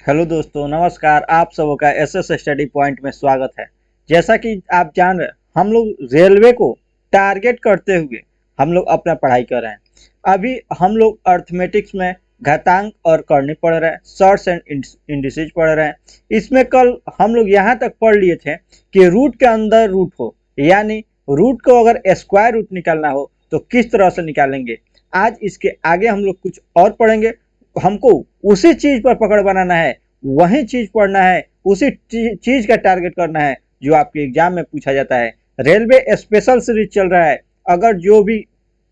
Hello दोस्तों, नमस्कार। आप सबों का एसएस स्टडी पॉइंट में स्वागत है। जैसा कि आप जान रहे, हम लोग रेलवे को टारगेट करते हुए हम लोग अपना पढ़ाई कर रहे हैं। अभी हम लोग अर्थमेटिक्स में घातांक और करनी पढ़ रहे हैं, शॉर्ट्स एंड इंडिसेज पढ़ रहे हैं। इसमें कल हम लोग यहाँ तक पढ़ लिए थे कि रूट के अंदर रूट हो, यानी रूट को अगर स्क्वायर रूट निकालना हो तो किस तरह से निकालेंगे। आज इसके आगे हम लोग कुछ और पढ़ेंगे। हमको उसी चीज पर पकड़ बनाना है, वही चीज पढ़ना है, उसी चीज का टारगेट करना है जो आपके एग्जाम में पूछा जाता है। रेलवे स्पेशल सीरीज चल रहा है। अगर जो भी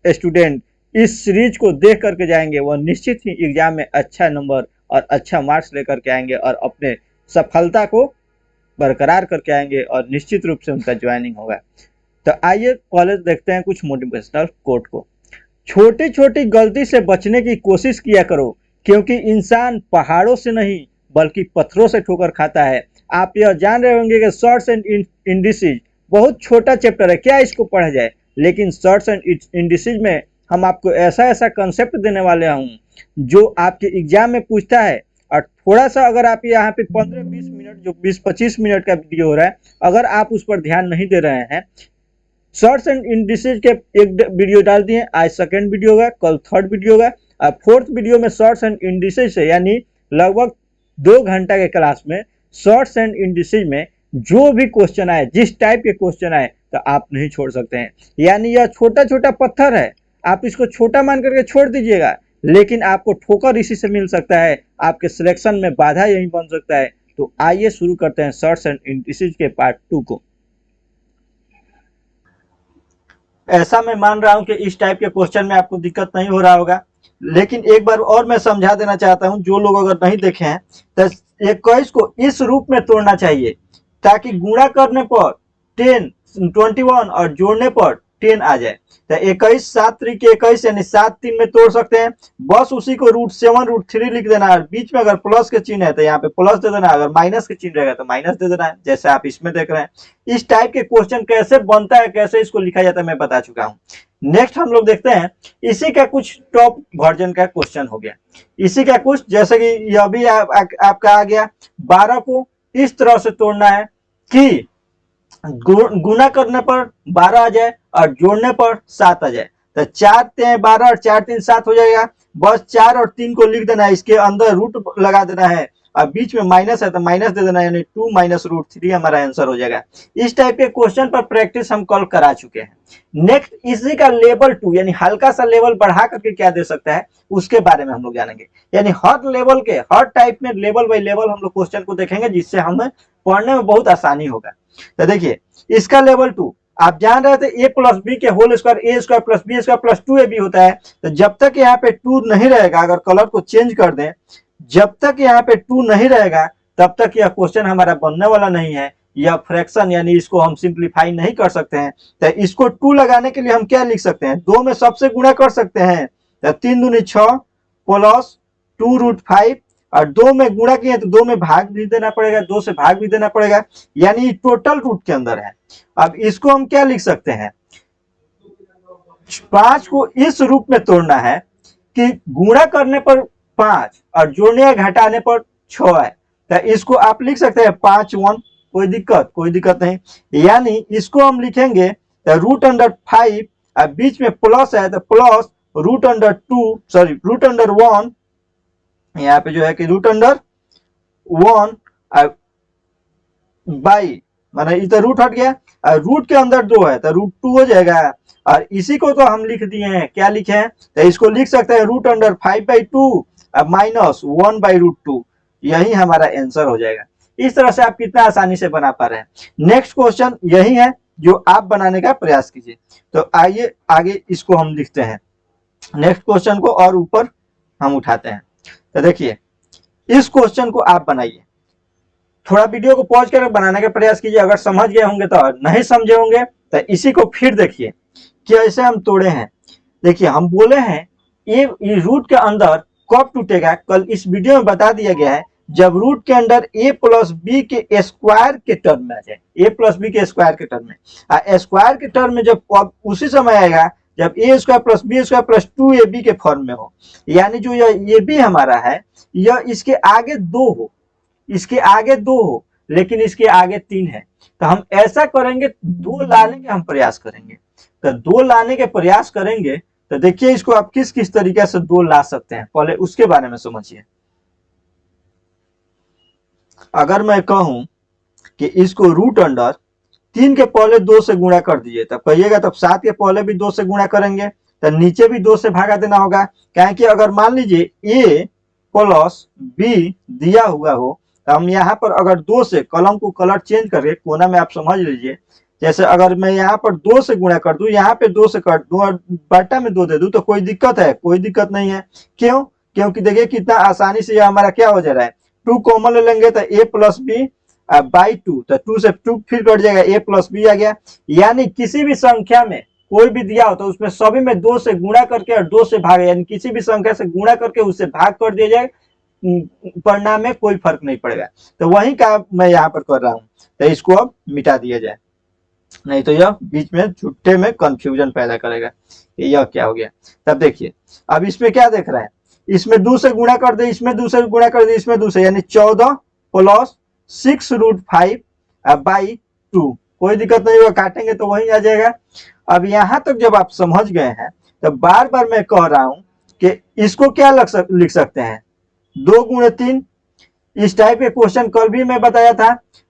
स्टूडेंट इस सीरीज को देख करके जाएंगे वह निश्चित ही एग्जाम में अच्छा नंबर और अच्छा मार्क्स लेकर के आएंगे और अपने सफलता को बरकरार करके आएंगे और निश्चित रूप से उनका ज्वाइनिंग होगा। तो आइए कॉलेज देखते हैं कुछ मोटिवेशनल कोट को। छोटी छोटी गलती से बचने की कोशिश किया करो, क्योंकि इंसान पहाड़ों से नहीं बल्कि पत्थरों से ठोकर खाता है। आप यह जान रहे होंगे कि शॉर्ट्स एंड इंडिसेज बहुत छोटा चैप्टर है, क्या इसको पढ़ा जाए। लेकिन शॉर्ट्स एंड इंडिसेज में हम आपको ऐसा ऐसा कंसेप्ट देने वाले हूँ जो आपके एग्जाम में पूछता है। और थोड़ा सा अगर आप यहाँ पे 15-20 मिनट, जो 20-25 मिनट का वीडियो हो रहा है, अगर आप उस पर ध्यान नहीं दे रहे हैं, शॉर्ट्स एंड इंडिसेज के एक वीडियो डाल दिए, आज सेकंड वीडियो होगा, कल थर्ड वीडियो होगा। और फोर्थ वीडियो में शॉर्ट्स एंड इंडिसेज से, यानी लगभग 2 घंटा के क्लास में शॉर्ट्स एंड इंडिसेज में जो भी क्वेश्चन आए, जिस टाइप के क्वेश्चन आए, तो आप नहीं छोड़ सकते हैं। यानी यह छोटा छोटा पत्थर है, आप इसको छोटा मान करके छोड़ दीजिएगा, लेकिन आपको ठोकर इसी से मिल सकता है, आपके सिलेक्शन में बाधा यही बन सकता है। तो आइए शुरू करते हैं शॉर्ट्स एंड इंडिसेज के पार्ट 2 को। ऐसा मैं मान रहा हूं कि इस टाइप के क्वेश्चन में आपको दिक्कत नहीं हो रहा होगा, लेकिन एक बार और मैं समझा देना चाहता हूं, जो लोग अगर नहीं देखे हैं तो 21 को इस रूप में तोड़ना चाहिए ताकि गुणा करने पर 10, 21 और जोड़ने पर 10 आ जाए। तो 21 7 3 के 21 यानी 7 3 में तोड़ सकते हैं। बस उसी को √7 √3 लिख देना है। बीच में अगर प्लस के चिन्ह है तो यहाँ पे प्लस दे देना है, अगर माइनस के चिन्ह रहेगा तो माइनस दे देना है, जैसे आप इसमें देख रहे हैं। इस टाइप के क्वेश्चन कैसे बनता है, कैसे इसको लिखा जाता है, मैं बता चुका हूँ। नेक्स्ट हम लोग देखते हैं इसी का कुछ टॉप वर्जन का क्वेश्चन हो गया। इसी का कुछ, जैसे कि यह भी आपका आ गया। 12 को इस तरह से तोड़ना है कि गुना करने पर 12 आ जाए और जोड़ने पर 7 आ जाए। तो 4 3 12 और 4 3 7 हो जाएगा। बस 4 और 3 को लिख देना है, इसके अंदर रूट लगा देना है और बीच में माइनस है तो माइनस दे देना है, यानी 2 - √3 हमारा आंसर हो जाएगा। इस टाइप के क्वेश्चन पर प्रैक्टिस हम कल करा चुके हैं। नेक्स्ट इसी का लेवल 2, यानी हल्का सा लेवल बढ़ा करके क्या दे सकता है उसके बारे में हम लोग जानेंगे। यानी हर लेवल के, हर टाइप में लेवल बाय लेवल हम लोग क्वेश्चन को देखेंगे, जिससे हमें पढ़ने में बहुत आसानी होगा। तो देखिए इसका लेवल 2 आप जान रहे थे a+b के whole square a² + b² + 2ab होता है। तो जब तक यहाँ पे 2 नहीं रहेगा, अगर कलर को चेंज कर दें, जब तक यहाँ पे 2 नहीं रहेगा तब तक यह क्वेश्चन हमारा बनने वाला नहीं है। यह फ्रैक्शन, यानी इसको हम सिंप्लीफाई नहीं कर सकते हैं। तो इसको 2 लगाने के लिए हम क्या लिख सकते हैं, 2 में सबसे गुणा कर सकते हैं। तो 3 दूनी 6 प्लस 2√5 और 2 में गुणा किए तो 2 में भाग भी देना पड़ेगा, 2 से भाग भी देना पड़ेगा, यानी टोटल रूट के अंदर है। अब इसको हम क्या लिख सकते हैं, 5 को इस रूप में तोड़ना है कि गुणा करने पर 5 और जोड़ने या घटाने पर 6 है। तो इसको आप लिख सकते हैं 5 1, कोई दिक्कत नहीं। यानी इसको हम लिखेंगे तो √5 और बीच में प्लस है तो प्लस √1, यहाँ पे जो है कि √1 बाई, माना इधर रूट हट गया और रूट के अंदर 2 है तो √2 हो जाएगा। और इसी को तो हम लिख दिए हैं, क्या लिखे हैं, तो इसको लिख सकते हैं √5/2 -1/√2, यही हमारा आंसर हो जाएगा। इस तरह से आप कितना आसानी से बना पा रहे हैं। नेक्स्ट क्वेश्चन यही है जो आप बनाने का प्रयास कीजिए। तो आइए आगे इसको हम लिखते हैं, नेक्स्ट क्वेश्चन को और ऊपर हम उठाते हैं। तो देखिए इस क्वेश्चन को आप बनाइए, थोड़ा वीडियो को पॉज कर बनाने का प्रयास कीजिए। अगर समझ गए होंगे तो, नहीं समझे होंगे तो इसी को फिर देखिए कि ऐसे हम तोड़े हैं। देखिए हम बोले हैं ये रूट के अंदर कब टूटेगा, कल इस वीडियो में बता दिया गया है, जब रूट के अंदर a+b के स्क्वायर के टर्म में आ जाए, a+b के स्क्वायर के टर्म में। स्क्वायर के टर्म में जब उसी समय आएगा जब a² + b² + 2ab के फॉर्म में हो, यानी जो यह ab हमारा है यह इसके आगे 2 हो, इसके आगे 2 हो लेकिन इसके आगे 3 है, तो हम ऐसा करेंगे 2 लाने के हम प्रयास करेंगे। तो 2 लाने के प्रयास करेंगे तो देखिए इसको आप किस किस तरीके से 2 ला सकते हैं, पहले उसके बारे में समझिए। अगर मैं कहूं कि इसको रूट अंडर 3 के पहले 2 से गुणा कर दीजिए, तब कहिएगा तब 7 के पहले भी 2 से गुणा करेंगे तो नीचे भी 2 से भागा देना होगा। क्या कि अगर मान लीजिए a प्लस b दिया हुआ हो तो हम यहाँ पर अगर 2 से कलम को कलर चेंज करके कोना में आप समझ लीजिए, जैसे अगर मैं यहाँ पर 2 से गुणा कर दूं, यहाँ पे 2 से कर दूं और बट्टा में 2 दे दूं तो कोई दिक्कत है? कोई दिक्कत नहीं है। क्यों? क्योंकि देखिए कितना आसानी से यह हमारा क्या हो जा रहा है, 2 कॉमन ले लेंगे तो a प्लस बी बाई 2, तो 2 से 2 फिर कट जाएगा, a प्लस बी आ गया। यानी किसी भी संख्या में कोई भी दिया हो तो उसमें सभी में 2 से गुणा करके और 2 से भाग, यानी किसी भी संख्या से गुणा करके उससे भाग कर दिया जाए, परिणाम में कोई फर्क नहीं पड़ेगा। तो वही काम मैं यहाँ पर कर रहा हूँ, तो इसको अब मिटा दिया जाए, नहीं तो यह बीच में छुट्टे में कंफ्यूजन पैदा करेगा। यह क्या हो गया? तब देखिए अब इसमें क्या देख रहा है, इसमें 2 से गुणा कर दे, इसमें 2 से गुणा कर दे, इसमें 2 से, यानी 14 प्लस 6√5 बाई 2। कोई दिक्कत नहीं होगा, काटेंगे तो वही आ जाएगा। अब यहाँ तक जब आप समझ गए हैं तो बार बार मैं कह रहा हूं कि इसको क्या लिख सकते हैं, 2 गुणे 3। इस टाइप के क्वेश्चन कल भी मैं बताया था।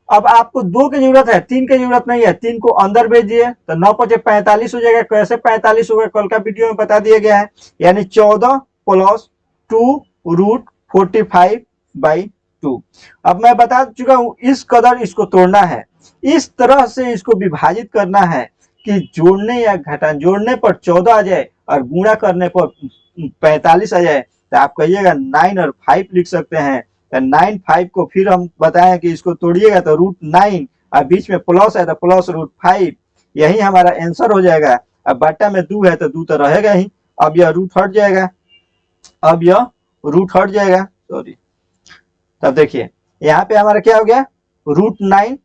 अब आपको 2 की जरूरत है, 3 की जरूरत नहीं है, 3 को अंदर भेज दिए तो 9 × 5 = 45 हो जाएगा। कैसे 45 होगा कल का वीडियो में बता दिया गया है, यानी 14 प्लस 2√45 बाई 2। अब मैं बता चुका हूं इस कदर इसको तोड़ना है, इस तरह से इसको विभाजित करना है कि जोड़ने या घटा, जोड़ने पर 14 आ जाए और गुणा करने पर 45 आ जाए। तो आप कहिएगा 9 और 5 लिख सकते हैं। 9 5 को फिर हम बताएं कि इसको तोड़िएगा तो √9 और बीच में प्लस है तो प्लस √5, यही हमारा आंसर हो जाएगा। अब बट्टा में 2 है तो 2 तो रहेगा ही। अब यह रूट हट जाएगा, अब यह रूट हट जाएगा, सॉरी। तब देखिए यहाँ पे हमारा क्या हो गया, √9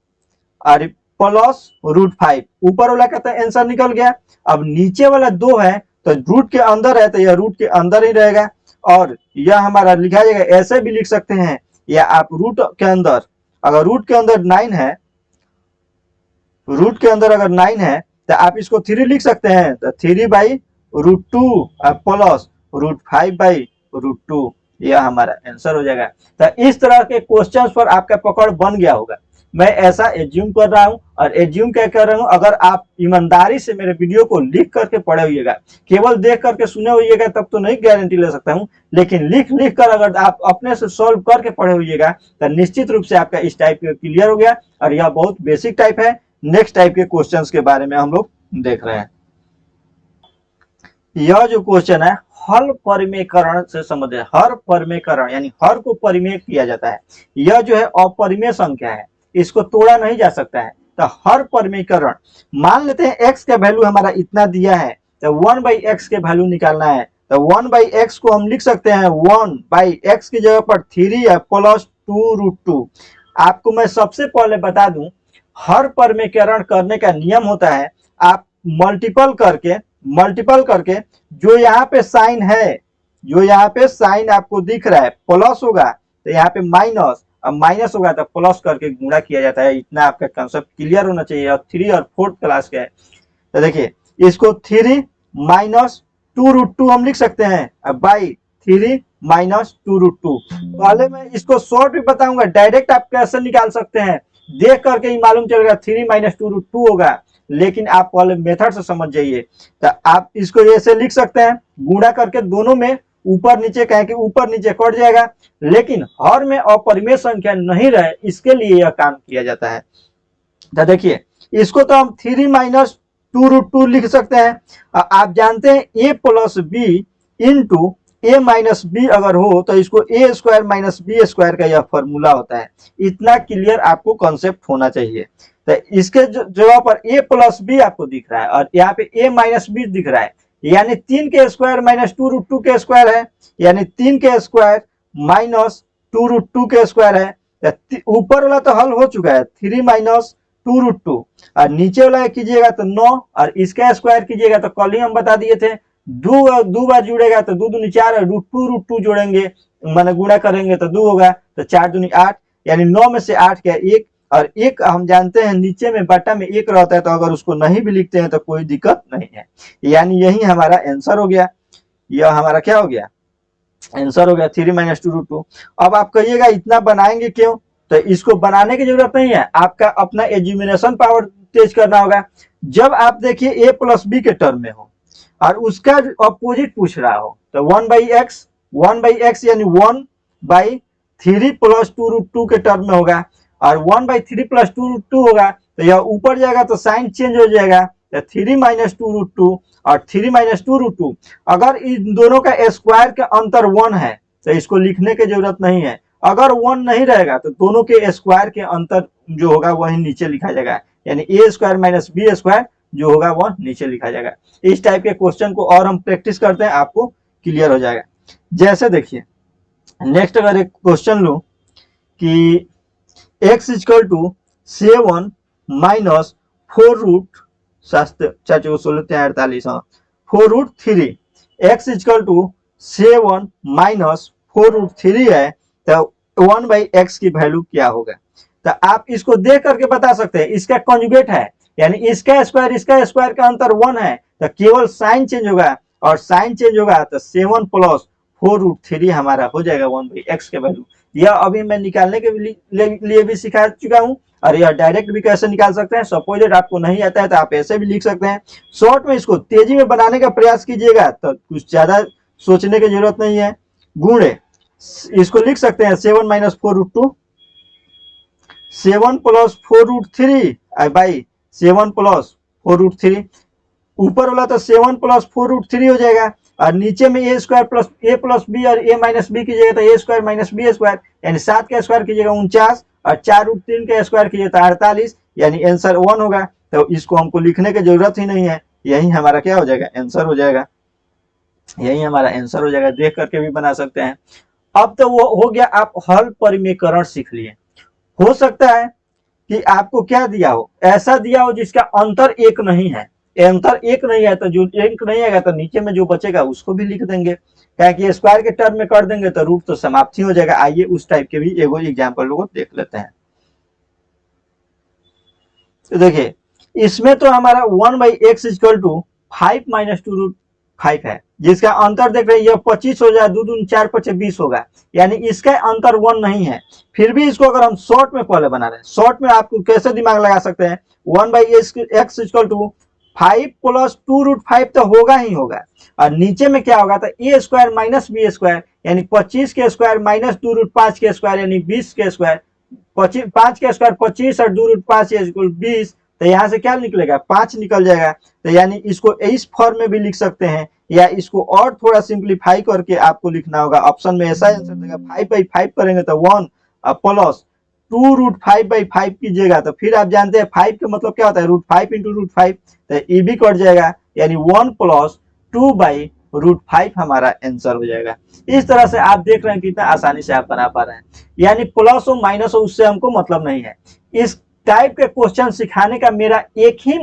और प्लस √5, ऊपर वाला का तो आंसर निकल गया। अब नीचे वाला 2 है तो रूट के अंदर है तो यह रूट के अंदर ही रहेगा और यह हमारा लिखा जाएगा। ऐसे भी लिख सकते हैं, या आप रूट के अंदर, अगर रूट के अंदर 9 है, रूट के अंदर अगर 9 है तो आप इसको 3 लिख सकते हैं, तो 3 बाई √2 और प्लस √5 बाई √2, यह हमारा आंसर हो जाएगा। तो इस तरह के क्वेश्चंस पर आपका पकड़ बन गया होगा, मैं ऐसा एज्यूम कर रहा हूं। और एज्यूम क्या कर रहा हूं, अगर आप ईमानदारी से मेरे वीडियो को लिख करके पढ़े होइएगा, केवल देख करके सुने होइएगा तब तो नहीं गारंटी ले सकता हूं, लेकिन लिख लिख कर अगर आप अपने से सॉल्व करके पढ़े होइएगा तो निश्चित रूप से आपका इस टाइप का क्लियर हो गया। और यह बहुत बेसिक टाइप है। नेक्स्ट टाइप के क्वेश्चंस के बारे में हम लोग देख रहे हैं। यह जो क्वेश्चन है हल परिमेयकरण से संबंधित, हर परिमेयकरण यानी हर को परिमेय किया जाता है। यह जो है अपरिमेय संख्या है, इसको तोड़ा नहीं जा सकता है। तो हर परिमेयकरण, मान लेते हैं x का वैल्यू हमारा इतना दिया है तो 1/x के वैल्यू निकालना है, तो 1/x को हम लिख सकते हैं 1/x की जगह पर 3 है प्लस 2√2। आपको मैं सबसे पहले बता दूं, हर परिमेयकरण करने का नियम होता है, आप मल्टीपल करके जो यहाँ पे साइन है, जो यहाँ पे साइन आपको दिख रहा है प्लस होगा तो यहाँ पे माइनस, अब माइनस होगा तो प्लस करके गुणा किया जाता है। इतना आपका कंसेप्ट क्लियर होना चाहिए। और 3 और 4th क्लास का है तो देखिए इसको 3 माइनस 2√2 हम लिख सकते हैं, अब बाई 3 माइनस 2√2। पहले मैं इसको शॉर्ट भी बताऊंगा, डायरेक्ट आप कैसे निकाल सकते हैं देख करके ही मालूम चलेगा 3 माइनस 2√2 होगा, लेकिन आप पहले मेथड से समझ जाइए। तो आप इसको ऐसे लिख सकते हैं, गुणा करके दोनों में ऊपर नीचे, कहें कि ऊपर नीचे कट जाएगा, लेकिन हर में अपरिमेय संख्या नहीं रहे इसके लिए यह काम किया जाता है। तो देखिए इसको तो हम 3 माइनस 2√2 लिख सकते हैं। आप जानते हैं a plus B into a minus B अगर हो तो इसको a² माइनस b² का यह फॉर्मूला होता है। इतना क्लियर आपको कॉन्सेप्ट होना चाहिए। तो इसके जगह पर a प्लस बी आपको दिख रहा है और यहाँ पे a माइनस बी दिख रहा है, यानी 3 के स्क्वायर माइनस 2√2 के स्क्वायर है, यानी 3 के स्क्वायर माइनस 2√2 के स्क्वायर है। ऊपर वाला तो हल हो चुका है, 3 माइनस 2√2, और नीचे वाला कीजिएगा तो 9 और इसका स्क्वायर कीजिएगा तो कल ही हम बता दिए थे 2 बार जुड़ेगा तो 2 दूनी 4 और √2 जोड़ेंगे, माने गुणा करेंगे तो 2 होगा, तो 4 दूनी 8, यानी 9 में से 8 क्या, एक, और एक हम जानते हैं नीचे में बटा में एक रहता है, तो अगर उसको नहीं भी लिखते हैं तो कोई दिक्कत नहीं है। यानी यही हमारा आंसर हो गया, यह हमारा क्या हो गया, आंसर हो गया 3 माइनस 2√2। अब आप कहिएगा इतना बनाएंगे क्यों, तो इसको बनाने की जरूरत नहीं है, आपका अपना एज्यूमिनेशन पावर तेज करना होगा। जब आप देखिए a प्लस बी के टर्म में हो और उसका अपोजिट पूछ रहा हो, तो 1/x यानी 1/3 प्लस 2√2 के टर्म में होगा, और 1/3 प्लस 2√2 होगा तो यह ऊपर जाएगा तो साइन चेंज हो जाएगा, तो 3 माइनस 2√2 और 3 माइनस 2√2। अगर इन दोनों का स्क्वायर का अंतर 1 है तो इसको लिखने की जरूरत नहीं है, अगर 1 नहीं रहेगा तो दोनों के स्क्वायर के अंतर जो होगा वही नीचे लिखा जाएगा, यानी a square minus B square जो होगा वह नीचे लिखा जाएगा। इस टाइप के क्वेश्चन को और हम प्रैक्टिस करते हैं, आपको क्लियर हो जाएगा। जैसे देखिए नेक्स्ट अगर एक क्वेश्चन लो कि x equal to 7 minus 4√48 4√3, x equal to 7 minus 4√3 है, तो 1/x की वैल्यू क्या होगा। तो आप इसको देख करके बता सकते हैं, इसका कॉन्जुगेट है, यानी इसका स्क्वायर का अंतर 1 है, तो केवल साइन चेंज होगा, और साइन चेंज होगा तो 7 प्लस 4√3 हमारा हो जाएगा 1/x के वैल्यू। यह अभी मैं निकालने के लिए भी सिखा चुका हूं, और यह डायरेक्ट भी कैसे निकाल सकते हैं। सपोज आपको नहीं आता है तो आप ऐसे भी लिख सकते हैं। शॉर्ट में इसको तेजी में बनाने का प्रयास कीजिएगा तो कुछ ज्यादा सोचने की जरूरत नहीं है। गुणे इसको लिख सकते हैं 7 माइनस 4√2, 7 प्लस 4√3 बाई 7 प्लस 4√3, ऊपर वाला तो 7 प्लस 4√3 हो जाएगा, और नीचे में a square plus a plus B और a माइनस बी कीजिएगा तो a square minus B square, यानी 7 का स्क्वायर कीजिएगा 49, और 4√3 का स्क्वायर कीजिएगा तो 48, यानी आंसर 1 होगा। तो इसको हमको लिखने की जरूरत ही नहीं है, यही हमारा क्या हो जाएगा, आंसर हो जाएगा, यही हमारा आंसर हो जाएगा। देख करके भी बना सकते हैं। अब तो वो हो गया, आप हल परिमीकरण सीख लिए। हो सकता है कि आपको क्या दिया हो, ऐसा दिया हो जिसका अंतर 1 नहीं है, अंतर 1 नहीं है, तो जो 1 नहीं आएगा तो नीचे में जो बचेगा उसको भी लिख देंगे, क्या कि स्क्वायर के टर्म में कर देंगे तो रूट तो समाप्ति हो जाएगा। आइए उस टाइप के भी एगो एग्जाम्पल को देख लेते हैं। तो देखिए इसमें तो हमारा 1/x इक्वल टू 5 माइनस 2√5 है, जिसका अंतर देख रहे हैं यह 25 हो जाए, 2 दूनी 4 5 20 होगा, यानी इसका अंतर 1 नहीं है। फिर भी इसको अगर हम शॉर्ट में पहले बना रहे हैं, शॉर्ट में आपको कैसे दिमाग लगा सकते हैं, 1/x इक्वल टू 5 प्लस 2√5 तो होगा ही होगा, और नीचे में क्या होगा तो a square minus B square, यानी 25 के स्क्वायर माइनस 2√5 के स्क्वायर यानी 20 के स्क्वायर, 5 के स्क्वायर 25 और 2√5 इक्वल 20, तो यहाँ से क्या निकलेगा 5 निकल जाएगा। तो यानी इसको इस फॉर्म में भी लिख सकते हैं, या इसको और थोड़ा सिंप्लीफाई करके आपको लिखना होगा। ऑप्शन में ऐसा आंसर देगा 5/5 करेंगे तो 1 प्लस 2√5/5 कीजिएगा, तो फिर आप जानते हैं 5 का मतलब क्या होता है, √5 इंटू √5, तो ये भी कट जाएगा, यानी 1 प्लस 2/√5 हमारा आंसर हो जाएगा। इस तरह से आप देख रहे हैं कितना आसानी से आप बना पा रहे हैं, यानी प्लस हो माइनस हो उससे हमको मतलब नहीं है। इस टाइप के क्वेश्चन सिखाने का मेरा एक ही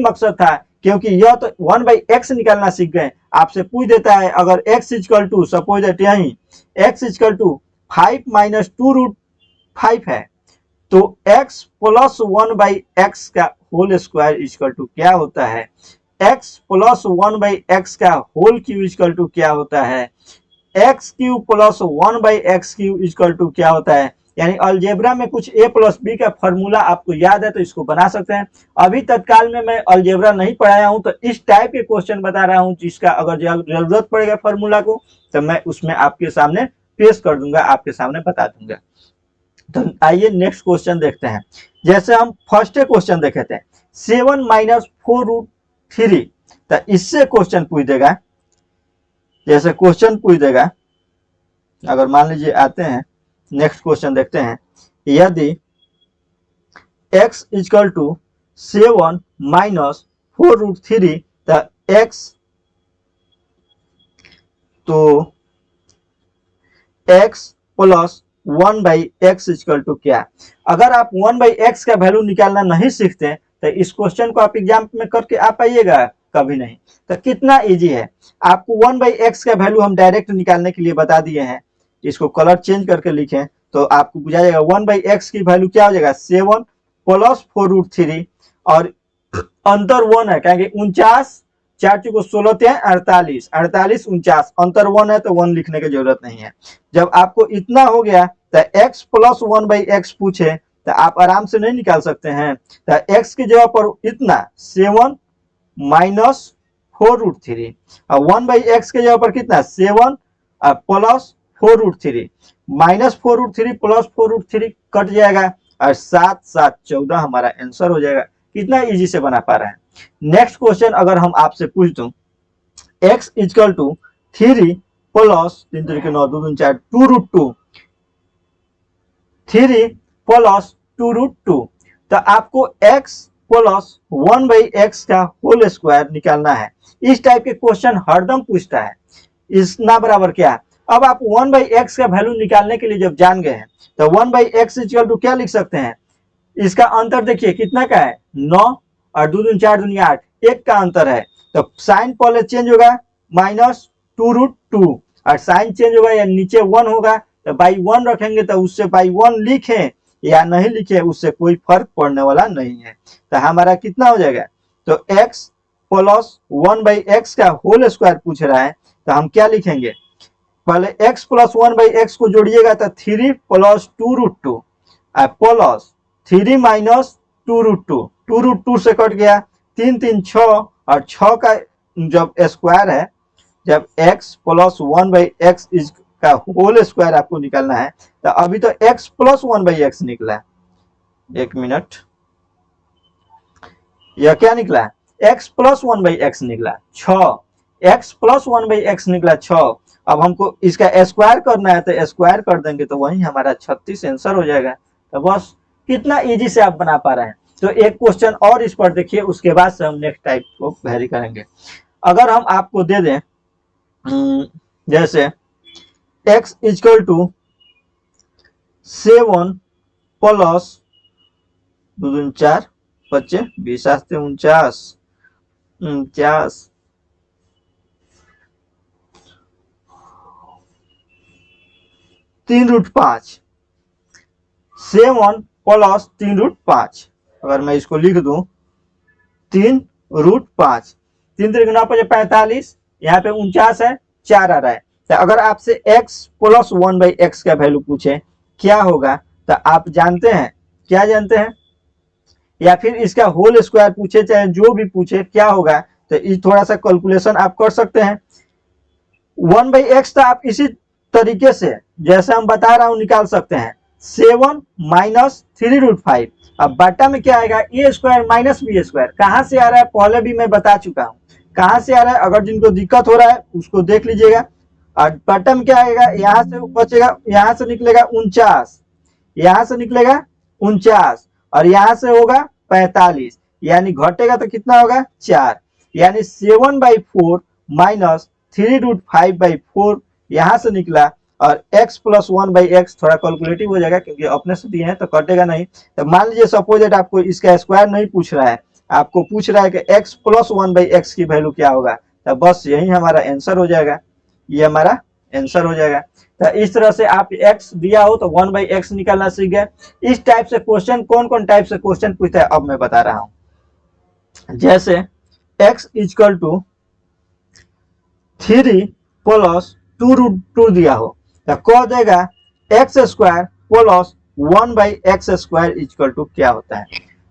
मकसद था, क्योंकि यह तो 1/x निकालना सीख गए। आपसे पूछ देता है अगर x equal to suppose that यही x इक्वल टू 5 माइनस 2√5 है, तो x प्लस 1/x का होल स्क्वायर इक्वल टू क्या होता है, x प्लस 1/x का होल क्यूब इक्वल टू क्या होता है, x cube plus 1/x cube equal to क्या होता है। यानी अलजेब्रा में कुछ a प्लस बी का फॉर्मूला आपको याद है तो इसको बना सकते हैं। अभी तत्काल में मैं अलजेब्रा नहीं पढ़ाया हूं, तो इस टाइप के क्वेश्चन बता रहा हूं जिसका अगर जरूरत पड़ेगा फॉर्मूला को तो मैं उसमें आपके सामने पेश कर दूंगा, आपके सामने बता दूंगा। तो आइए नेक्स्ट क्वेश्चन देखते हैं। जैसे हम फर्स्ट क्वेश्चन देखे थे 7 माइनस 4√3, तो इससे क्वेश्चन पूछ देगा, जैसे क्वेश्चन पूछ देगा, अगर मान लीजिए आते हैं नेक्स्ट क्वेश्चन देखते हैं, यदि x इक्वल टू 7 माइनस 4√3, तो x plus 1/x equal to क्या। अगर आप 1/x का वैल्यू निकालना नहीं सीखते तो इस क्वेश्चन को आप एग्जाम में करके आ पाइएगा कभी नहीं। तो कितना इजी है, आपको 1/x का वैल्यू हम डायरेक्ट निकालने के लिए बता दिए हैं। इसको कलर चेंज करके लिखें तो आपको बुझा जाएगा 1/x की वैल्यू क्या हो जाएगा 7 प्लस 4√3 और अंतर 1 है क्या 49 4 चुको 16 48 48 49 अंतर 1 है तो 1 लिखने की जरूरत नहीं है। जब आपको इतना हो गया तो x प्लस 1/x पूछे तो आप आराम से नहीं निकाल सकते हैं। तो x की जगह पर इतना 7 माइनस 4√3 और 1/x के जगह पर कितना 7 प्लस 4√3 माइनस 4√3 प्लस 4√3 कट जाएगा और 7 7 14 हमारा आंसर हो जाएगा। कितना इजी से बना पा रहे हैं। नेक्स्ट क्वेश्चन अगर हम आपसे पूछ दूं x equal to 3 plus 3 3 9 2 4 2√2 3 plus 2√2 तो आपको x प्लस 1/x का होल स्क्वायर निकालना है। इस टाइप के क्वेश्चन हरदम पूछता है। इस ना बराबर क्या है। अब आप 1/x का वैल्यू निकालने के लिए जब जान गए हैं तो 1/x इक्वल टू क्या लिख सकते हैं। इसका अंतर देखिए कितना का है 9 और 2 4 दूनी 8 एक का अंतर है। तो साइन पहले चेंज होगा -2√2 और साइन चेंज होगा या नीचे 1 होगा तो बाई 1 रखेंगे तो उससे बाई 1 लिखें या नहीं लिखे उससे कोई फर्क पड़ने वाला नहीं है। तो हमारा कितना हो जाएगा तो x प्लस 1/x का होल स्क्वायर पूछ रहा है तो हम क्या लिखेंगे पहले x प्लस 1/x को जोड़िएगा तो 3 प्लस 2√2 प्लस 3 माइनस 2√2 2√2 से कट गया 3 3 6 और 6 का जब स्क्वायर है जब x प्लस 1/x का होल स्क्वायर आपको निकालना है तो अभी तो x प्लस 1/x निकला है। एक मिनट यह क्या निकला है x प्लस 1/x निकला 6 x प्लस 1/x निकला 6। अब हमको इसका स्क्वायर करना है तो स्क्वायर कर देंगे तो वही हमारा 36 आंसर हो जाएगा। तो बस कितना इजी से आप बना पा रहे हैं। तो एक क्वेश्चन और इस पर देखिए उसके बाद से हम नेक्स्ट टाइप को वेरी करेंगे। अगर हम आपको दे दें जैसे x equal to 7 plus 2 4 25 20 49 49 3√5 7 plus 3√5 अगर मैं इसको लिख दूं 3√5 3 3 9 45 यहाँ पे 49 है 4 आ रहा है। तो अगर आपसे x प्लस 1/x का वैल्यू पूछे क्या होगा तो आप जानते हैं क्या जानते हैं या फिर इसका होल स्क्वायर पूछे चाहे जो भी पूछे क्या होगा तो ये थोड़ा सा कैलकुलेशन आप कर सकते हैं। 1/x तो आप इसी तरीके से जैसे हम बता रहा हूं निकाल सकते हैं 7 माइनस 3√5 अब बटा में क्या आएगा ए स्क्वायर माइनस बी स्क्वायर कहां से आ रहा है पहले भी मैं बता चुका हूं कहां से आ रहा है। अगर जिनको दिक्कत हो रहा है उसको देख लीजिएगा। और बटा में क्या आएगा यहां से बचेगा यहां से निकलेगा 49 यहां से निकलेगा 49 और यहां से होगा 45 यानी घटेगा तो कितना होगा 4 यानी 7/4 माइनस 3√5/4 यहां से निकला और x प्लस 1/x थोड़ा कैलकुलेटिव हो जाएगा क्योंकि अपने से दिए हैं तो कटेगा नहीं। तो मान लीजिए सपोज आपको इसका स्क्वायर नहीं पूछ रहा है आपको पूछ रहा है कि x प्लस 1/x की वैल्यू क्या होगा तो बस यही हमारा आंसर हो जाएगा। ये हमारा आंसर हो जाएगा। तो इस तरह से आप x दिया हो तो 1/x निकालना सीख गए। इस टाइप से क्वेश्चन कौन कौन टाइप से क्वेश्चन पूछता है अब मैं बता रहा हूं। जैसे x इक्वल टू 3 प्लस 2√2 दिया हो तो कह देगा x square plus 1/x square equal to क्या होता है।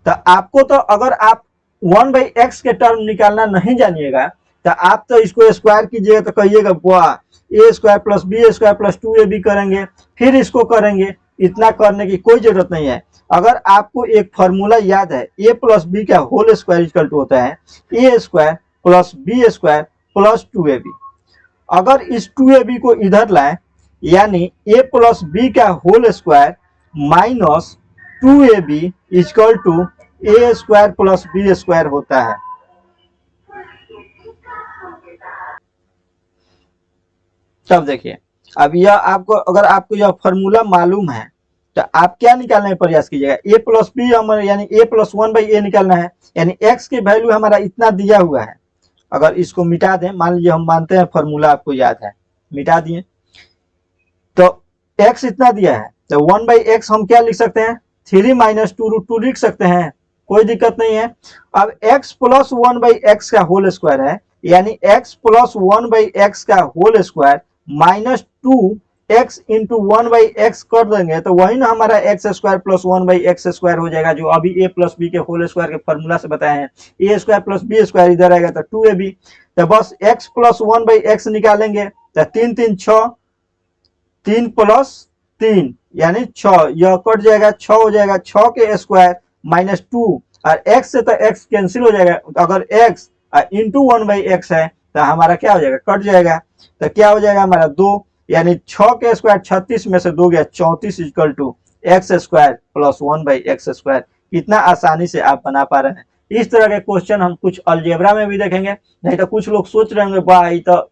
तो आपको तो अगर आप 1/x के टर्म निकालना नहीं जानिएगा तो आप तो इसको स्क्वायर कीजिएगा तो कहिएगा वाह a square plus b square plus 2ab करेंगे फिर इसको करेंगे। इतना करने की कोई जरूरत नहीं है। अगर आपको एक फॉर्मूला याद है ए प्लस बी का होल स्क्वायर इक्वल टू होता है a square plus b square plus 2ab। अगर इस 2ab को इधर लाए यानी a प्लस बी का whole square minus 2ab equal to a square plus b square होता है। तब देखिए अब यह आपको अगर आपको यह फॉर्मूला मालूम है तो आप क्या निकालने का प्रयास कीजिएगा ए प्लस बी यानी ए प्लस 1/a निकालना है यानी x की वैल्यू हमारा इतना दिया हुआ है। अगर इसको मिटा दें मान लीजिए हम मानते हैं फॉर्मूला आपको याद है मिटा दिए तो x इतना दिया है तो 1/x हम क्या लिख सकते हैं, 3 माइनस 2√2 लिख सकते हैं, कोई दिक्कत नहीं है। अब x प्लस 1/x का होल स्क्वायर है, यानी x प्लस 1/x का whole square minus 2x into 1/x कर देंगे तो वही ना हमारा x square plus 1/x square हो जाएगा, जो अभी a प्लस बी के होल स्क्वायर के फॉर्मूला से बताए हैं। ए स्क्वायर प्लस बी स्क्वायर इधर आएगा तो 2ab, तो बस x प्लस 1/x निकालेंगे तो 3 3 6, 3 प्लस 3 यानी 6, यह कट जाएगा 6 हो जाएगा, 6 के स्क्वायर माइनस 2 और x से तो x कैंसिल हो जाएगा, अगर x इंटू 1/x है तो हमारा क्या हो जाएगा, कट जाएगा, तो क्या हो जाएगा हमारा 2, यानी 6 के स्क्वायर 36 में से 2 गया 34 equal to x square plus 1/x square. कितना आसानी से आप बना पा रहे हैं। इस तरह के क्वेश्चन हम कुछ अलजेब्रा में भी देखेंगे, नहीं तो कुछ लोग सोच रहे होंगे भाई तो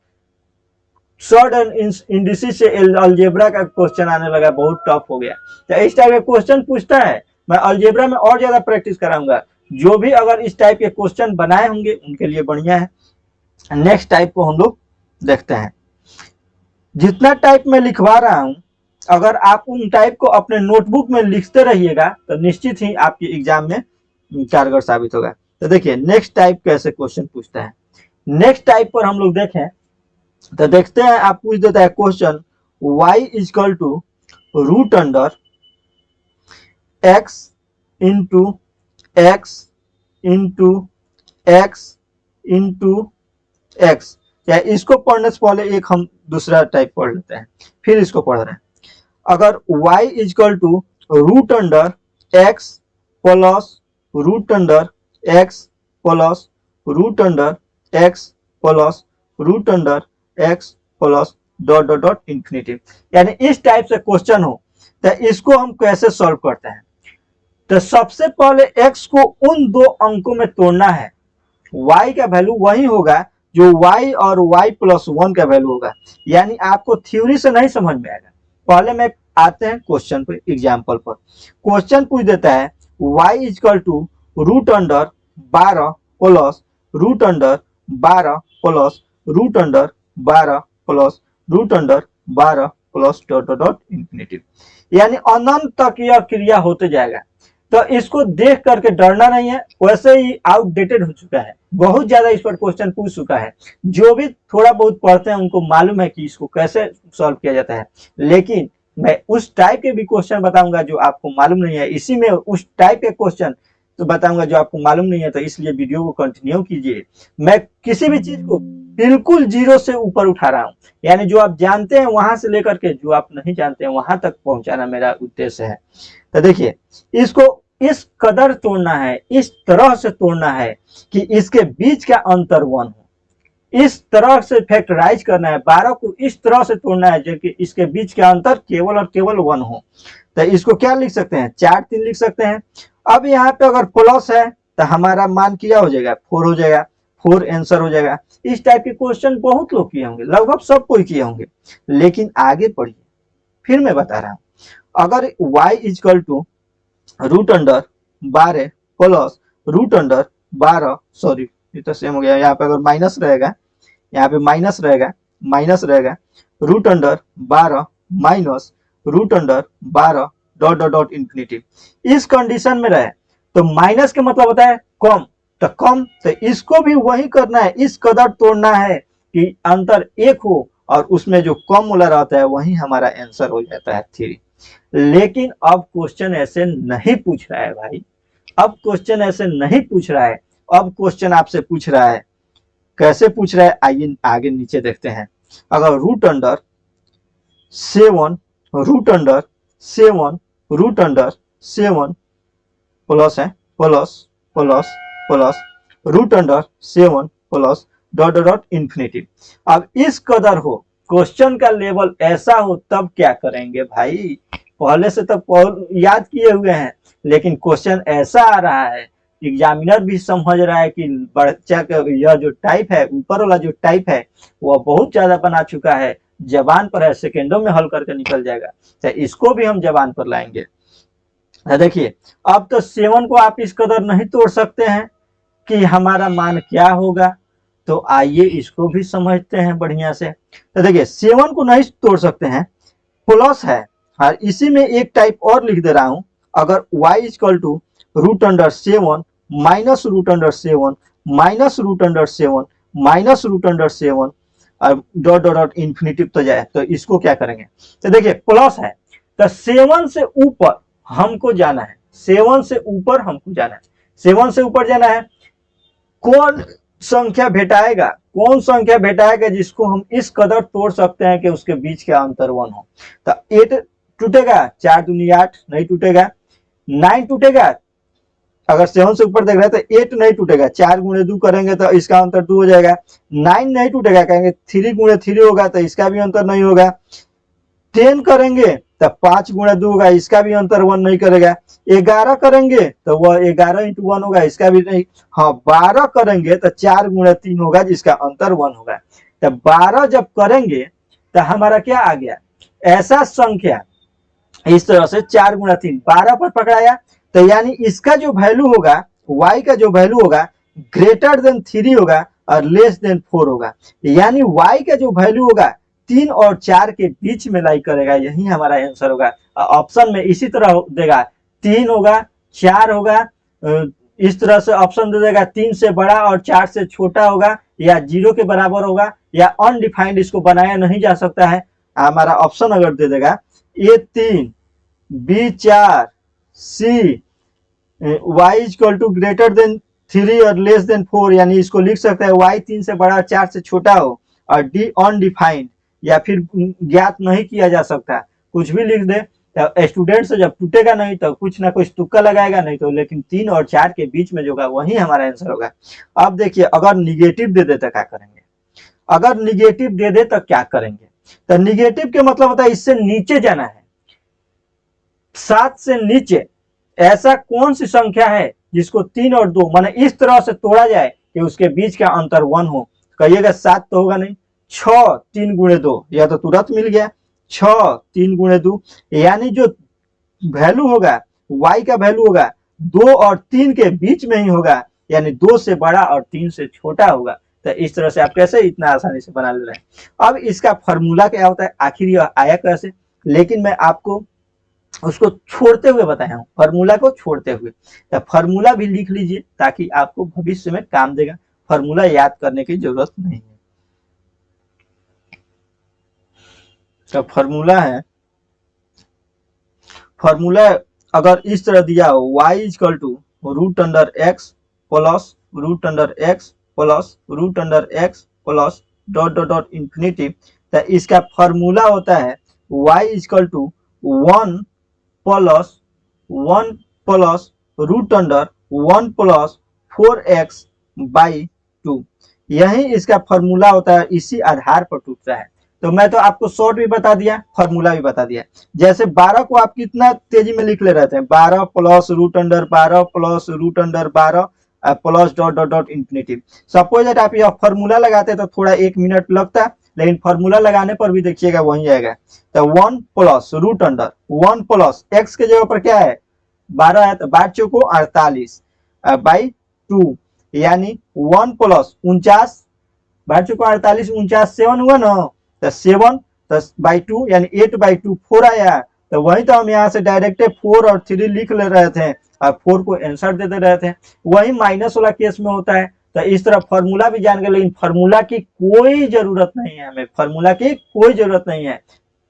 शॉर्ट एंड इंडिसेस से अलजेब्रा का क्वेश्चन आने लगा, बहुत टफ हो गया। तो इस टाइप के क्वेश्चन पूछता है, मैं अलजेब्रा में और ज्यादा प्रैक्टिस कराऊंगा। जो भी अगर इस टाइप के क्वेश्चन बनाए होंगे उनके लिए बढ़िया है। नेक्स्ट टाइप को हम लोग देखते हैं। जितना टाइप में लिखवा रहा हूं, अगर आप उन टाइप को अपने नोटबुक में लिखते रहिएगा तो निश्चित ही आपके एग्जाम में कारगर साबित होगा। तो देखिए नेक्स्ट टाइप कैसे क्वेश्चन पूछता है। नेक्स्ट टाइप पर हम लोग देखें तो देखते हैं, आप पूछ देता है question y equal to root under x into x into x into x. या इसको पढ़ने से पहले एक हम दूसरा टाइप पढ़ लेते हैं, फिर इसको पढ़ रहे हैं। अगर y equal to root under x plus root under x plus root under x plus root under x plus dot dot dot infinity, यानी इस टाइप से क्वेश्चन हो तो इसको हम कैसे सॉल्व करते हैं। तो सबसे पहले x को उन दो अंकों में तोड़ना है, y का वैल्यू वही होगा जो y और y प्लस 1 का वैल्यू होगा, यानी आपको थ्योरी से नहीं समझ में आएगा। पहले मैं आते हैं क्वेश्चन पर, एग्जाम्पल पर। क्वेश्चन पूछ देता है y equal to root under 12 plus root under 12 plus root under 12 plus root under 12 plus dot dot dot infinity, यानी अनंत तक यह क्रिया होते जाएगा। तो इसको देख करके डरना नहीं है, वैसे ही आउटडेटेड हो चुका है, बहुत ज्यादा इस पर क्वेश्चन पूछ चुका है। जो भी थोड़ा बहुत पढ़ते हैं उनको मालूम है कि इसको कैसे सॉल्व किया जाता है, लेकिन मैं उस टाइप के भी क्वेश्चन बताऊंगा जो आपको मालूम नहीं है, इसी में उस टाइप के क्वेश्चन तो बताऊंगा जो आपको मालूम नहीं है। तो इसलिए वीडियो को कंटिन्यू कीजिए। मैं किसी भी चीज को बिल्कुल जीरो से ऊपर उठा रहा हूँ, यानी जो आप जानते हैं वहां से लेकर के जो आप नहीं जानते हैं वहां तक पहुंचाना मेरा उद्देश्य है। तो देखिए इसको इस कदर तोड़ना है, इस तरह से तोड़ना है कि इसके बीच का अंतर 1 हो, इस तरह से फैक्टराइज करना है। 12 को इस तरह से तोड़ना है जो कि इसके बीच का अंतर केवल और केवल 1 हो। तो इसको क्या लिख सकते हैं, 4 3 लिख सकते हैं। अब यहाँ पे अगर प्लस है तो हमारा मान क्या हो जाएगा, 4 हो जाएगा, 4 आंसर हो जाएगा। इस टाइप के क्वेश्चन बहुत लोग किए होंगे, लगभग सब कोई किए होंगे। लेकिन आगे पढ़िए, फिर मैं बता रहा हूँ। अगर y equal to root under 12 plus root under 12, sorry ये तो सेम हो गया, यहाँ पे अगर माइनस रहेगा, यहाँ पे माइनस रहेगा, माइनस रहेगा, root under 12 minus root under 12 dot dot dot infinity. इस कंडीशन में रहे तो माइनस का मतलब होता है कम, तो कम, तो इसको भी वही करना है, इस कदर तोड़ना है कि अंतर 1 हो और उसमें जो कम वाला रहता है वही हमारा आंसर हो जाता है 3। लेकिन अब क्वेश्चन ऐसे नहीं पूछ रहा है भाई, अब क्वेश्चन ऐसे नहीं पूछ रहा है। अब क्वेश्चन आपसे पूछ रहा है, कैसे पूछ रहा है आइए आगे नीचे देखते हैं। अगर root under 7 root under 7 root under 7 plus है, plus plus plus root under 7 plus dot dot dot infinity. अब इस कदर हो, क्वेश्चन का लेवल ऐसा हो तब क्या करेंगे भाई। पहले से तो याद किए हुए हैं, लेकिन क्वेश्चन ऐसा आ रहा है, एग्जामिनर भी समझ रहा है कि बच्चा का यह जो टाइप है, ऊपर वाला जो टाइप है वह बहुत ज्यादा बना चुका है, जबान पर है, सेकेंडों में हल करके निकल जाएगा। तो इसको भी हम जबान पर लाएंगे। देखिए अब तो 7 को आप इस कदर नहीं तोड़ सकते हैं कि हमारा मान क्या होगा, तो आइए इसको भी समझते हैं बढ़िया से। तो देखिए 7 को नहीं तोड़ सकते हैं, प्लस है और इसी में एक टाइप और लिख दे रहा हूं, अगर y equal to √7 minus √7 minus √7 minus √7 और डॉट डॉट डॉट इन्फिनिटिव तो जाए, तो इसको क्या करेंगे, तो देखिए प्लस है तो 7 से ऊपर हमको जाना है, 7 से ऊपर हमको जाना है, 7 से ऊपर जाना है। कौन संख्या भेटाएगा, कौन संख्या भेटाएगा जिसको हम इस कदर तोड़ सकते हैं कि उसके बीच का अंतर 1 हो। तो 8 टूटेगा, 4 दूनी 8 नहीं टूटेगा, 9 टूटेगा, अगर 7 से ऊपर देख रहे हैं तो 8 नहीं टूटेगा, 4 गुणे 2 करेंगे तो इसका अंतर 2 हो जाएगा। 9 नहीं टूटेगा, कहेंगे 3 गुणे 3 होगा तो इसका भी अंतर नहीं होगा। 10 करेंगे तो 5 गुणे 2 होगा, इसका भी अंतर 1 नहीं करेगा। 11 करेंगे तो वह 11 × 1 होगा, इसका भी नहीं। हाँ 12 करेंगे तो 4 गुणे 3 होगा जिसका अंतर 1 होगा। तो 12 जब करेंगे तो हमारा क्या आ गया, ऐसा संख्या इस तरह से 4 गुणा 3 12 पर पकड़ाया, तो यानी इसका जो वैल्यू होगा, y का जो वैल्यू होगा ग्रेटर देन 3 होगा और लेस देन 4 होगा, यानी y का जो वैल्यू होगा 3 और 4 के बीच में लाई करेगा, यही हमारा आंसर होगा। ऑप्शन में इसी तरह देगा, 3 होगा 4 होगा, इस तरह से ऑप्शन दे देगा, 3 से बड़ा और 4 से छोटा होगा, या 0 के बराबर होगा, या अनडिफाइंड इसको बनाया नहीं जा सकता है। हमारा ऑप्शन अगर दे देगा A3 B4 C y equal to greater than 3 और लेस देन 4, यानी इसको लिख सकते हैं y 3 से बड़ा 4 से छोटा हो, और D अनडिफाइंड या फिर ज्ञात नहीं किया जा सकता, कुछ भी लिख दे। तो स्टूडेंट से जब टूटेगा नहीं तो कुछ ना कुछ तुक्का लगाएगा, नहीं तो लेकिन 3 और 4 के बीच में जो होगा वही हमारा आंसर होगा। अब देखिए अगर निगेटिव दे दे तो क्या करेंगे, अगर निगेटिव दे दे तो क्या करेंगे, तो निगेटिव के मतलब होता है इससे नीचे जाना है, 7 से नीचे। ऐसा कौन सी संख्या है जिसको 3 और 2 माने इस तरह से तोड़ा जाए कि उसके बीच का अंतर 1 हो, कहिएगा 7 तो होगा नहीं, 6 3 गुणे 2, यह तो तुरंत मिल गया, 6 3 गुणे 2, यानी जो वैल्यू होगा y का वैल्यू होगा 2 और 3 के बीच में ही होगा, यानी 2 से बड़ा और 3 से छोटा होगा। तो इस तरह से आप कैसे इतना आसानी से बना ले रहे हैं। अब इसका फॉर्मूला क्या होता है, आखिर यह आया कैसे, लेकिन मैं आपको उसको छोड़ते हुए बताया हूं, फॉर्मूला को छोड़ते हुए। तो फॉर्मूला भी लिख लीजिए ताकि आपको भविष्य में काम देगा, फॉर्मूला याद करने की जरूरत नहीं है। तो फॉर्मूला है, फॉर्मूला अगर इस तरह दिया हो, y equal to √x plus √x plus √x plus dot dot dot infinity, तो इसका फॉर्मूला होता है y equal to 1 plus √1 plus 4x by 2, यही इसका फॉर्मूला होता है, इसी आधार पर टूटता है। तो मैं तो आपको शॉर्ट भी बता दिया, फॉर्मूला भी बता दिया। जैसे 12 को आप कितना तेजी में लिख ले रहे थे, 12 plus √12 plus √12 plus dot dot dot infinity. Suppose that आप यह फॉर्मूला लगाते तो थोड़ा 1 मिनट लगता, लेकिन फॉर्मूला लगाने पर भी देखिएगा वही आएगा। तो 1 प्लस √1 प्लस x के जगह पर क्या है 12 है, तो 12 चौको 48 बाई 2, यानी 1 प्लस 49, 12 चौको 48 49 7 हुआ ना, तो 7 बाई 2 यानी 8/2 4 आया। तो वही तो हम यहाँ से डायरेक्ट 4 और 3 लिख ले रहे थे और 4 को आंसर दे दे रहे थे, वही माइनस वाला केस में होता है। तो इस तरह फॉर्मूला भी जान गए, लेकिन फॉर्मूला की कोई जरूरत नहीं है, हमें फॉर्मूला की कोई जरूरत नहीं है,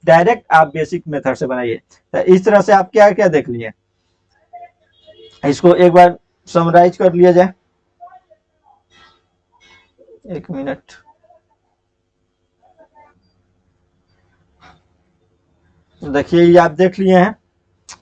डायरेक्ट आप बेसिक मेथड से बनाइए। तो इस तरह से आप क्या क्या देख लिए, इसको एक बार समराइज कर लिया जाए। 1 मिनट, देखिए ये आप देख लिए हैं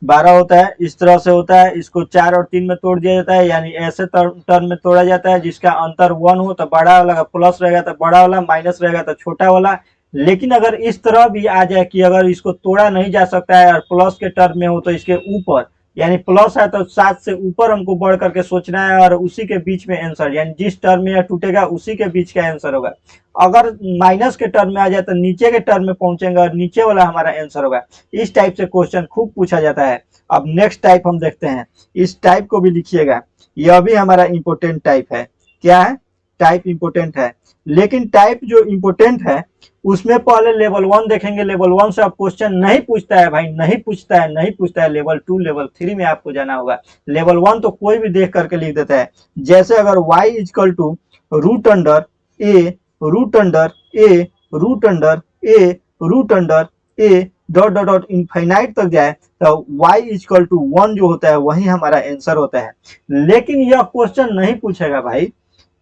12 होता है, इस तरह से होता है, इसको 4 और 3 में तोड़ दिया जाता है, यानी ऐसे टर्म में तोड़ा जाता है जिसका अंतर 1 हो तो बड़ा वाला का प्लस रहेगा तो बड़ा वाला, माइनस रहेगा तो छोटा वाला। लेकिन अगर इस तरह भी आ जाए कि अगर इसको तोड़ा नहीं जा सकता है और प्लस के टर्म में हो तो इसके ऊपर, यानी प्लस है तो 7 से ऊपर हमको बढ़ करके सोचना है और उसी के बीच में आंसर, यानी जिस टर्म में टूटेगा उसी के बीच का आंसर होगा। अगर माइनस के टर्म में आ जाए तो नीचे के टर्म में पहुंचेंगे और नीचे वाला हमारा आंसर होगा। इस टाइप से क्वेश्चन खूब पूछा जाता है। अब नेक्स्ट टाइप हम देखते हैं, इस टाइप को भी लिखिएगा, यह भी हमारा इंपोर्टेंट टाइप है। क्या है, टाइप इंपोर्टेंट है, लेकिन टाइप जो इंपोर्टेंट है उसमें पहले लेवल 1 देखेंगे। लेवल 1 से अब क्वेश्चन नहीं पूछता है भाई, नहीं पूछता है, नहीं पूछता है। लेवल 2 लेवल 3 में आपको जाना होगा। लेवल 1 तो कोई भी देख करके लिख देता है। जैसे अगर y equal to root under a root under a root under a root under a dot dot dot infinite तक जाए तो y इक्वल टू 1 जो होता है वही हमारा आंसर होता है। लेकिन यह क्वेश्चन नहीं पूछेगा भाई।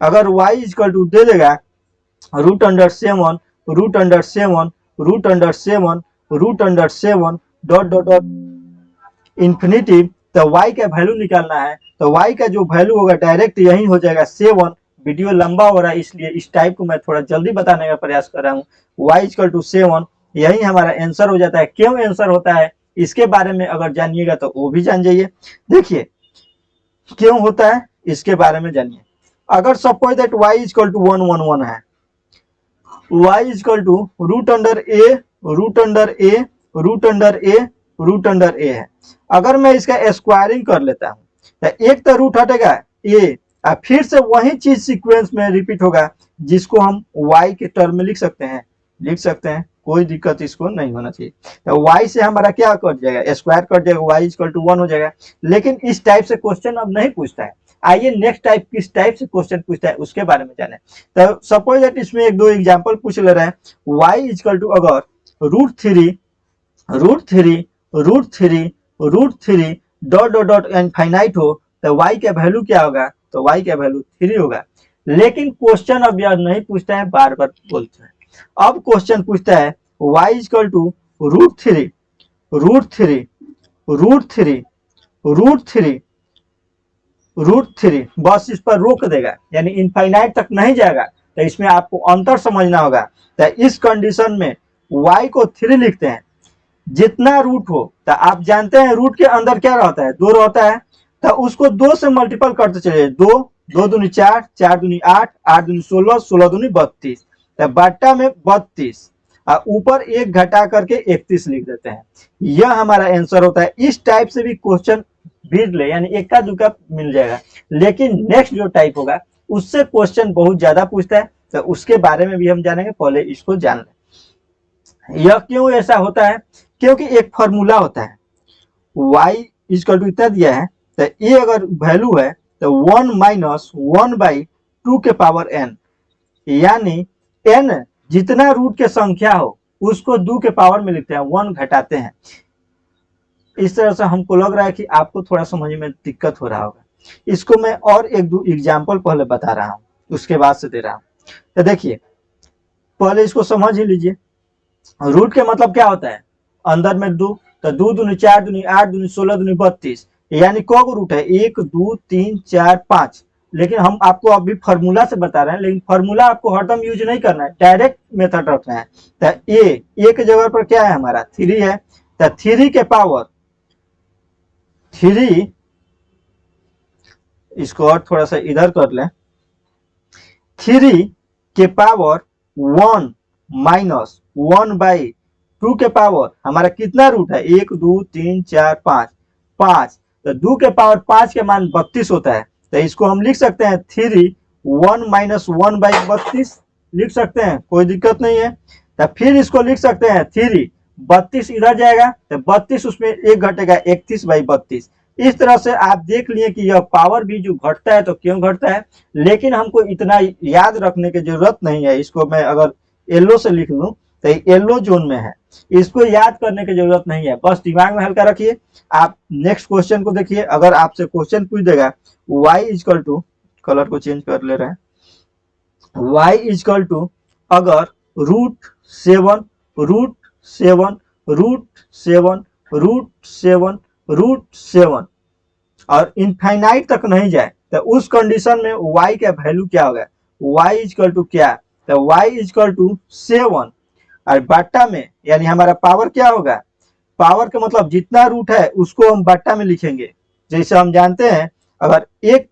अगर y इक्वल टू दे देगा root under 7 root under 7 root under 7 root under 7 dot dot dot infinity, तो y का वैल्यू निकालना है। तो y का जो वैल्यू होगा डायरेक्ट यही हो जाएगा 7। वीडियो लंबा हो रहा है इसलिए इस टाइप को मैं थोड़ा जल्दी बताने का प्रयास कर रहा हूँ। y इक्वल टू 7 यही हमारा आंसर हो जाता है। क्यों आंसर होता है इसके बारे में अगर जानिएगा तो वो भी जान जाइए। देखिए क्यों होता है इसके बारे में जानिए। अगर suppose that y equal to 1 1 1 है, y equal to root under a root under a root under a root under a है। अगर मैं इसका स्क्वायरिंग कर लेता हूँ तो एक तो रूट हटेगा ए और फिर से वही चीज सीक्वेंस में रिपीट होगा जिसको हम y के टर्म में लिख सकते हैं, कोई दिक्कत इसको नहीं होना चाहिए। तो y से हमारा क्या कट जाएगा, स्क्वायर कट जाएगा, y इक्वल टू 1 हो जाएगा। लेकिन इस टाइप से क्वेश्चन अब नहीं पूछता है। आइए नेक्स्ट टाइप किस टाइप से क्वेश्चन पूछता है उसके बारे में जाने। तो सपोज दैट इसमें एक दो एग्जांपल पूछ ले रहे हैं। y इक्वल टू अगर root three dot dot dot infinite हो तो y का वैल्यू क्या होगा, तो y का वैल्यू 3 होगा। लेकिन क्वेश्चन अब यार नहीं पूछता है, बार बार बोलते हैं। अब क्वेश्चन पूछता है y equal to root three, बस इस पर रोक देगा, यानी इनफाइनाइट तक नहीं जाएगा। तो इसमें आपको अंतर समझना होगा। तो इस कंडीशन में y को 3 लिखते हैं। जितना रूट हो, तो आप जानते हैं रूट के अंदर क्या रहता है, 2 रहता है। तो उसको 2 से मल्टीपल करते चलिए। 2 2 दूनी 4, 4 दूनी 8, 8 दूनी 16, 16 दूनी 32। तो बट्टा में 32 और ऊपर 1 घटा करके 31 लिख देते हैं। यह हमारा आंसर होता है। इस टाइप से भी क्वेश्चन बीट ले, यानी इक्का दुक्का मिल जाएगा। लेकिन नेक्स्ट जो टाइप होगा उससे क्वेश्चन बहुत ज्यादा पूछता है, तो उसके बारे में भी हम जानेंगे। पहले इसको जान लें। यह क्यों ऐसा होता है, क्योंकि एक फॉर्मूला होता है। y इक्वल टू इतना दिया है, तो ये अगर वैल्यू है तो 1 माइनस 1 बाई 2 के पावर n, यानी n जितना रूट के संख्या हो उसको 2 के पावर में लिखते हैं, 1 घटाते हैं। इस तरह से हमको लग रहा है कि आपको थोड़ा समझ में दिक्कत हो रहा होगा। इसको मैं और एक दो एग्जाम्पल पहले बता रहा हूँ, उसके बाद से दे रहा हूँ। तो देखिए पहले इसको समझ ही लीजिए। रूट के मतलब क्या होता है, अंदर में 2, तो 2 दूनी 4 दूनी 8 दूनी 16 दूनी 32, यानी कौन रूट है, 1 2 3 4 5। लेकिन हम आपको अभी फार्मूला से बता रहे हैं, लेकिन फार्मूला आपको हरदम यूज नहीं करना है, डायरेक्ट मेथड रखना है। तो ए के जगह पर क्या है हमारा 3 है, तो 3 के पावर 3, इसको और थोड़ा सा इधर कर लें, 3 के पावर 1 माइनस 1 बाई 2 के पावर हमारा कितना रूट है, 1 2 3 4 5 5। तो 2 के पावर 5 के मान 32 होता है। तो इसको हम लिख सकते हैं 3 1 माइनस 1 बाई 32 लिख सकते हैं, कोई दिक्कत नहीं है। तो फिर इसको लिख सकते हैं 3 32 इधर जाएगा तो 32 उसमें 1 घटेगा 31 बाई 32। इस तरह से आप देख लिए कि यह पावर भी जो घटता है तो क्यों घटता है, लेकिन हमको इतना याद रखने की जरूरत नहीं है। इसको मैं अगर येलो से लिख लूं तो येलो जोन में है, इसको याद करने की जरूरत नहीं है, बस दिमाग में हल्का रखिए। आप नेक्स्ट क्वेश्चन को देखिए। अगर आपसे क्वेश्चन पूछ देगा y इक्वल टू, कलर को चेंज कर ले रहे हैं, y इक्वल टू अगर root 7 root 7 root 7 root 7 root 7 और इनफाइनाइट तक नहीं जाए तो उस कंडीशन में y का वैल्यू क्या होगा, y इक्वल टू क्या, तो y इक्वल टू 7 और बट्टा में, यानी हमारा पावर क्या होगा, पावर का मतलब जितना रूट है उसको हम बट्टा में लिखेंगे। जैसे हम जानते हैं अगर एक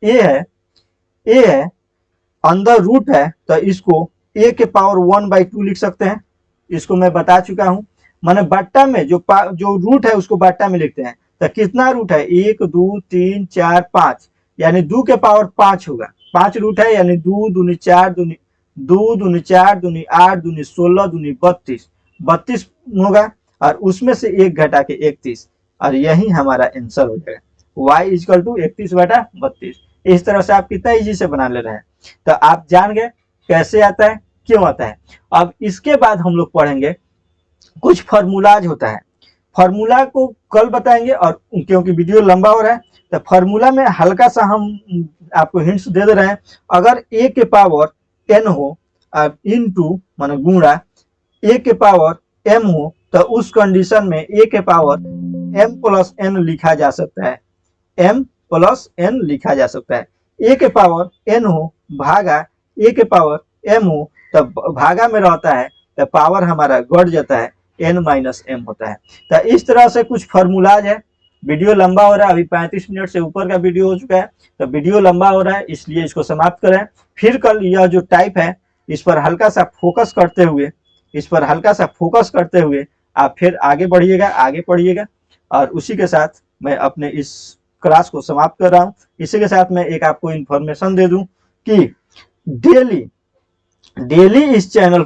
ए है अंदर रूट है तो इसको a के पावर 1 बाई 2 लिख सकते हैं। इसको मैं बता चुका हूं, माने बट्टा में जो रूट है उसको बट्टा में लिखते हैं। तो कितना रूट है, 1 2 3 4 5, यानी 2 के पावर 5 होगा। 5 रूट है, यानी 2 दूनी 4 दूनी 2 दूनी 4 दूनी 8 दूनी 16 दूनी 32 होगा, और उसमें से 1 घटा के 31, और यही हमारा आंसर हो जाएगा y इक्वल टू 31/32। इस तरह से आप कितना इजी से बना ले रहे हैं, तो आप जान गए कैसे आता है, क्यों आता है। अब इसके बाद हम लोग पढ़ेंगे कुछ फार्मूलाज होता है, फार्मूला को कल बताएंगे, और क्योंकि वीडियो लंबा हो रहा है तो फार्मूला में हल्का सा हम आपको हिंट्स दे रहे हैं। अगर a के पावर n हो इनटू माने गुणा a के पावर m हो, तो उस कंडीशन में a के पावर m प्लस n लिखा जा सकता है, m प्लस n लिखा जा सकता है। a के पावर n हो भागा a के पावर m हो, तब भागा में रहता है तो पावर हमारा घट जाता है, n माइनस m होता है। तो इस तरह से कुछ फार्मूलाज है। वीडियो लंबा हो रहा है, अभी 35 मिनट से ऊपर का वीडियो हो चुका है, तो वीडियो लंबा हो रहा है इसलिए इसको समाप्त करें। फिर कल यह जो टाइप है इस पर हल्का सा फोकस करते हुए आप फिर आगे बढ़िएगा, आगे पढ़िएगा। और उसी के साथ मैं अपने इस क्लास को समाप्त कर रहा हूँ। इसी के साथ मैं एक आपको इंफॉर्मेशन दे दूं कि डेली इस चैनल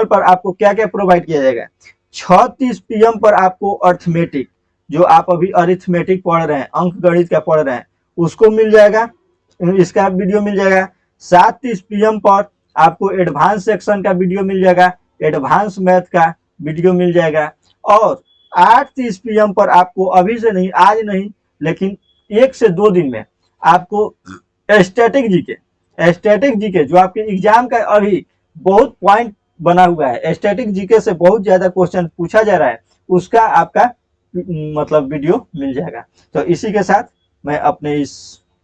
पर आपको क्या क्या प्रोवाइड किया जाएगा। 6:30 PM पर आपको अर्थमेटिक, जो आप अभी अरिथमेटिक पढ़ रहे हैं, अंक गणित का पढ़ रहे हैं, उसको मिल जाएगा, इसका वीडियो मिल जाएगा। 7:30 PM पर आपको एडवांस सेक्शन का वीडियो मिल जाएगा, एडवांस मैथ का वीडियो मिल जाएगा। और 8:30 PM पर आपको अभी से नहीं, आज नहीं, लेकिन 1 से 2 दिन में आपको स्टैटिक जीके जो आपके एग्जाम का अभी बहुत पॉइंट बना हुआ है, स्टैटिक जीके से बहुत ज्यादा क्वेश्चन पूछा जा रहा है, उसका आपका मतलब वीडियो मिल जाएगा। तो इसी के साथ मैं अपने इस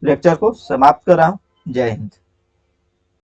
लेक्चर को समाप्त कर रहा हूँ। जय हिंद।